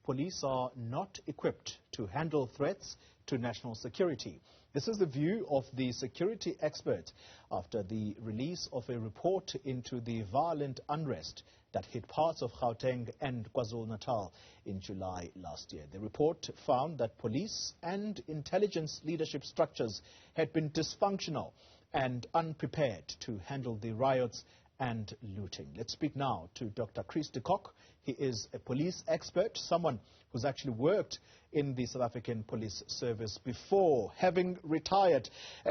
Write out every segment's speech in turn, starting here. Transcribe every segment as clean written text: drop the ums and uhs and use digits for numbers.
police are not equipped to handle threats to national security. This is the view of the security expert after the release of a report into the violent unrest that hit parts of Gauteng and KwaZulu-Natal in July last year. The report found that police and intelligence leadership structures had been dysfunctional and unprepared to handle the riots and looting. Let's speak now to Dr. Chris de Kock. He is a police expert, someone who's actually worked in the South African Police Service before having retired.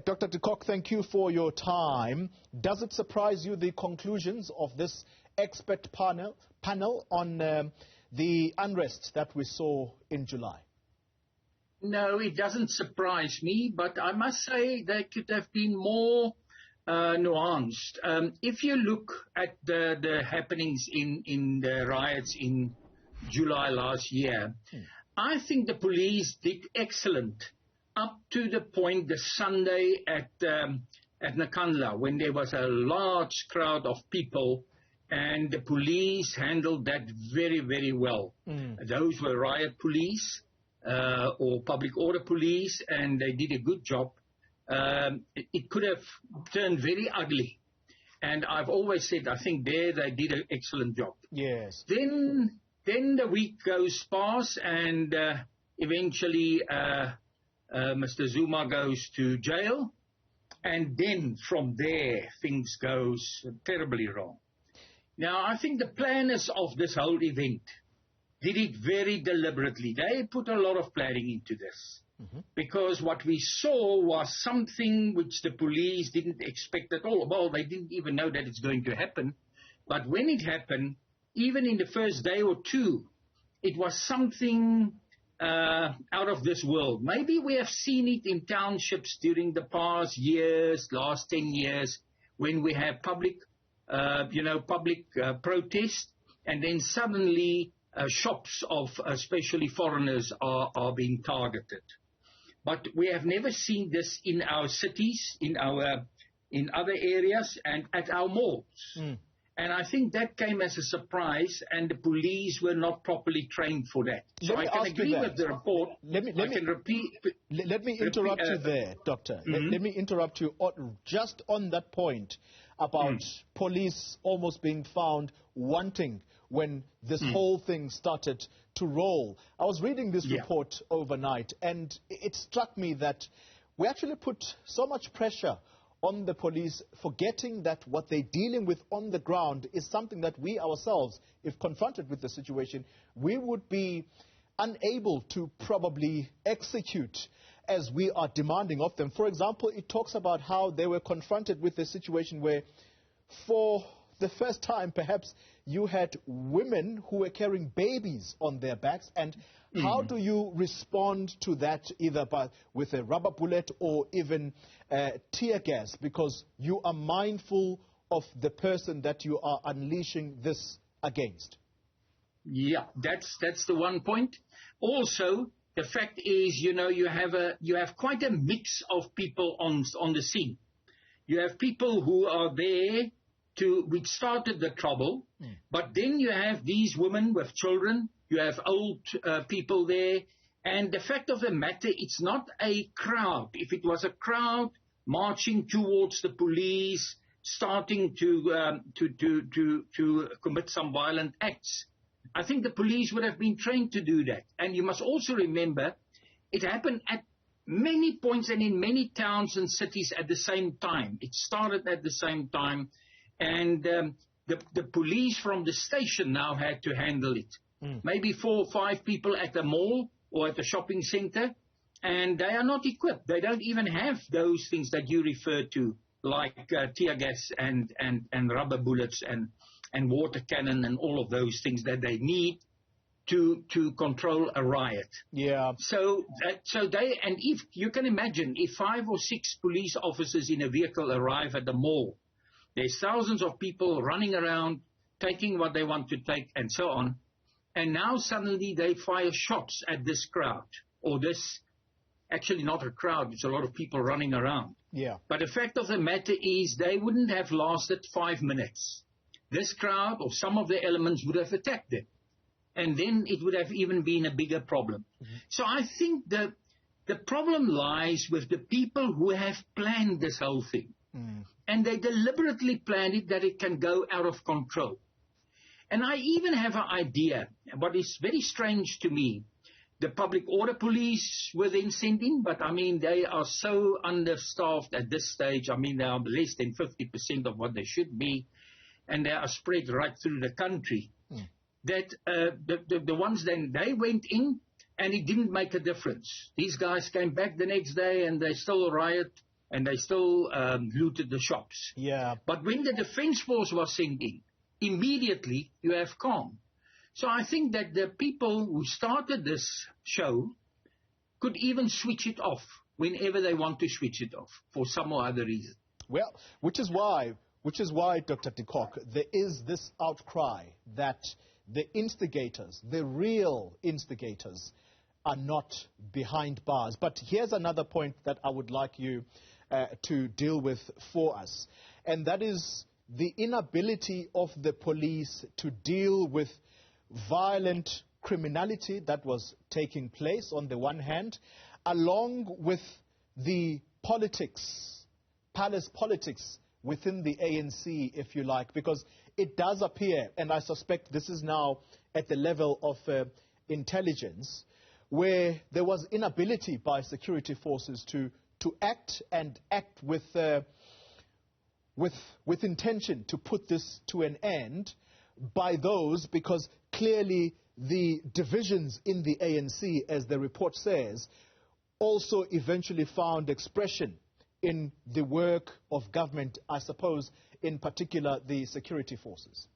Dr. de Kock, thank you for your time. Does it surprise you, the conclusions of this expert panel on the unrest that we saw in July? No, it doesn't surprise me, but I must say they could have been more nuanced. If you look at the happenings in the riots in July last year, I think the police did excellent up to the point the Sunday at Nakandla, when there was a large crowd of people, and the police handled that very, very well. Those were riot police or public order police, and they did a good job. It could have turned very ugly. And I've always said, I think they did an excellent job. Yes. Then the week goes past, and eventually Mr. Zuma goes to jail. And then from there, things goes terribly wrong. Now, I think the planners of this whole event did it very deliberately. They put a lot of planning into this. Because what we saw was something which the police didn't expect at all. Well, they didn't even know that it's going to happen. But when it happened, even in the first day or two, it was something out of this world. Maybe we have seen it in townships during the past years, last 10 years, when we have public protest, and then suddenly shops of especially foreigners are being targeted. But we have never seen this in our cities, in other areas, and at our malls. And I think that came as a surprise, and the police were not properly trained for that. So I can agree with the report. Let me interrupt you there, Doctor. Let me interrupt you just on that point about police almost being found wanting when this whole thing started to roll. I was reading this report overnight, and it struck me that we actually put so much pressure on the police, forgetting that what they're dealing with on the ground is something that we ourselves, if confronted with the situation, we would be unable to probably execute as we are demanding of them. For example, it talks about how they were confronted with a situation where, for the first time, perhaps, you had women who were carrying babies on their backs. And how do you respond to that, either with a rubber bullet or even tear gas, because you are mindful of the person that you are unleashing this against? Yeah, that's the one point. Also, the fact is, you have quite a mix of people on the scene. You have people who are there which started the trouble, but then you have these women with children, you have old people there, and the fact of the matter, it's not a crowd. If it was a crowd marching towards the police, starting to commit some violent acts, I think the police would have been trained to do that. And you must also remember, it happened at many points and in many towns and cities at the same time. It started at the same time. And the police from the station now had to handle it. Maybe 4 or 5 people at the mall or at the shopping center, and they are not equipped. They don't even have those things that you refer to, like tear gas and rubber bullets and water cannon and all of those things that they need to control a riot. Yeah. So if you can imagine, if 5 or 6 police officers in a vehicle arrive at the mall, there's thousands of people running around, taking what they want to take, and so on. And now suddenly they fire shots at this crowd, or this, actually not a crowd, it's a lot of people running around. Yeah. But the fact of the matter is they wouldn't have lasted 5 minutes. This crowd, or some of the elements, would have attacked them. and then it would have even been a bigger problem. So I think the problem lies with the people who have planned this whole thing. And they deliberately planned it that it can go out of control. And I even have an idea, what is very strange to me. The public order police were then sent in, but I mean, they are so understaffed at this stage. I mean, they are less than 50% of what they should be, and they are spread right through the country. That the ones then, they went in, and it didn't make a difference. These guys came back the next day, and they still riot, and they still looted the shops. Yeah. But when the defense force was sent in, immediately you have calm. So I think that the people who started this show could even switch it off whenever they want to switch it off for some or other reason. Well, which is why, Dr. de Kock, there is this outcry that the instigators, the real instigators, are not behind bars. But here's another point that I would like you to deal with for us, and that is the inability of the police to deal with violent criminality that was taking place on the one hand, along with the politics, palace politics within the ANC, if you like, because it does appear, and I suspect this is now at the level of intelligence, where there was inability by security forces to act and act with intention to put this to an end by those, because clearly the divisions in the ANC, as the report says, also eventually found expression in the work of government, I suppose, in particular the security forces.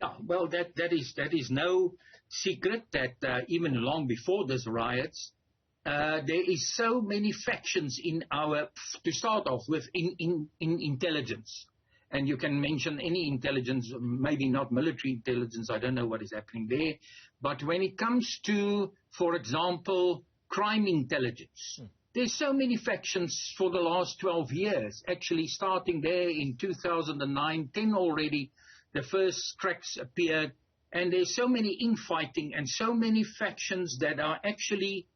Yeah, well, that is no secret that even long before these riots, there is so many factions in to start off with, in intelligence. And you can mention any intelligence, maybe not military intelligence, I don't know what is happening there. But when it comes to, for example, crime intelligence, there's so many factions for the last 12 years, actually starting there in 2009, 10 already, the first cracks appeared. And there's so many infighting and so many factions that are actually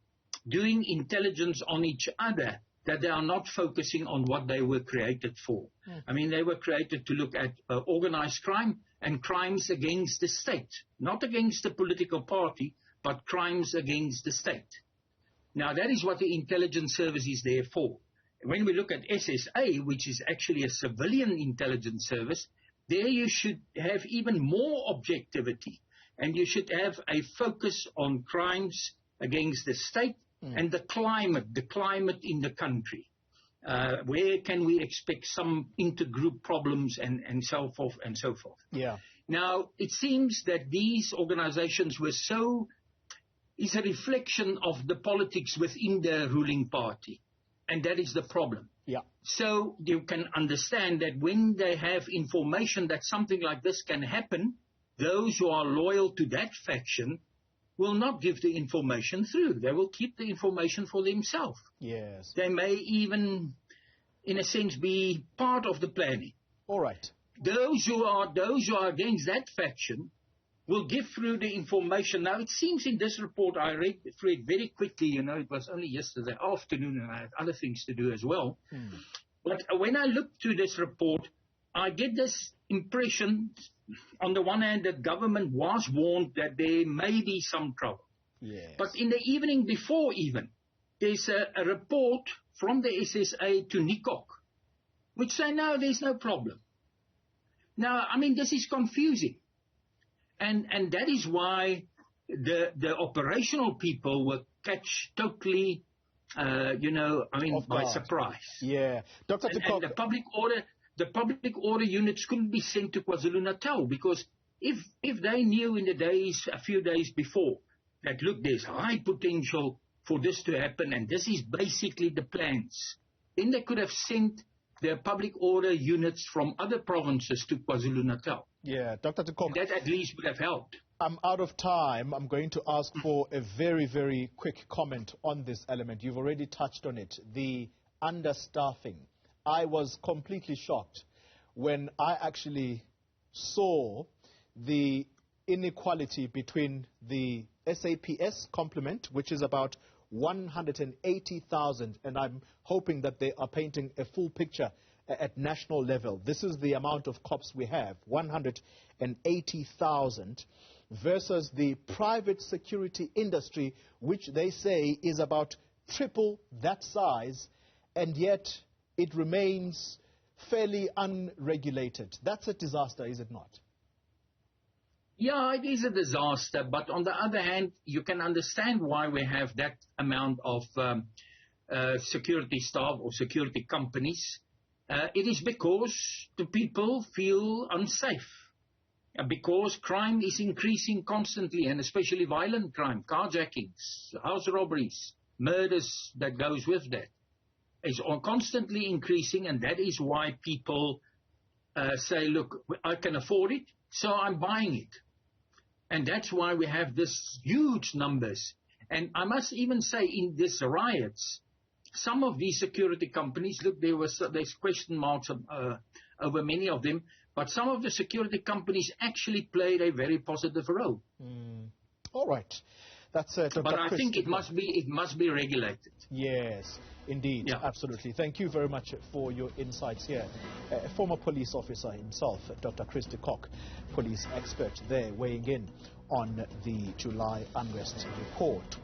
doing intelligence on each other, that they are not focusing on what they were created for. I mean, they were created to look at organized crime and crimes against the state, not against the political party, but crimes against the state. Now, that is what the intelligence service is there for. When we look at SSA, which is actually a civilian intelligence service, there you should have even more objectivity, and you should have a focus on crimes against the state and the climate in the country. Where can we expect some intergroup problems and so forth and so forth. Yeah. Now, it seems that these organizations were is a reflection of the politics within the ruling party. And that is the problem. Yeah. So you can understand that when they have information that something like this can happen, those who are loyal to that faction will not give the information through. They will keep the information for themselves. Yes. They may even, in a sense, be part of the planning. All right. Those who are against that faction will give through the information. Now, it seems in this report, I read through it very quickly, it was only yesterday afternoon, and I had other things to do as well. But when I look through this report, I get this impression, on the one hand, that government was warned that there may be some trouble. Yes. But in the evening before even, there's a report from the SSA to Nikok, which say, no, there's no problem. Now, I mean, this is confusing. And that is why the operational people were catch totally, by surprise. Yeah. Dr. de Kock. And the public order units couldn't be sent to KwaZulu-Natal, because if they knew in a few days before, that look, there's high potential for this to happen, and this is basically the plans, then they could have sent their public order units from other provinces to KwaZulu-Natal. Yeah, Dr. de Kock. That at least would have helped. I'm out of time. I'm going to ask for a very, very quick comment on this element. You've already touched on it, the understaffing. I was completely shocked when I actually saw the inequality between the SAPS complement, which is about 180,000, and I'm hoping that they are painting a full picture at national level. This is the amount of cops we have, 180,000, versus the private security industry, which they say is about triple that size, and yet it remains fairly unregulated. That's a disaster, is it not? Yeah, it is a disaster, but on the other hand, you can understand why we have that amount of security staff or security companies. It is because the people feel unsafe, because crime is increasing constantly, and especially violent crime, carjackings, house robberies, murders that goes with that. It's constantly increasing, and that is why people say, look, I can afford it, so I'm buying it. And that's why we have this huge numbers. And I must even say, in these riots, some of these security companies, look, there's question marks over many of them, but some of the security companies actually played a very positive role. All right. That's Dr. But I Chris think de it Kock. must be regulated. Yes, indeed, Yeah. absolutely. Thank you very much for your insights here. A former police officer himself, Dr. Chris de Kock, police expert there, weighing in on the July unrest report.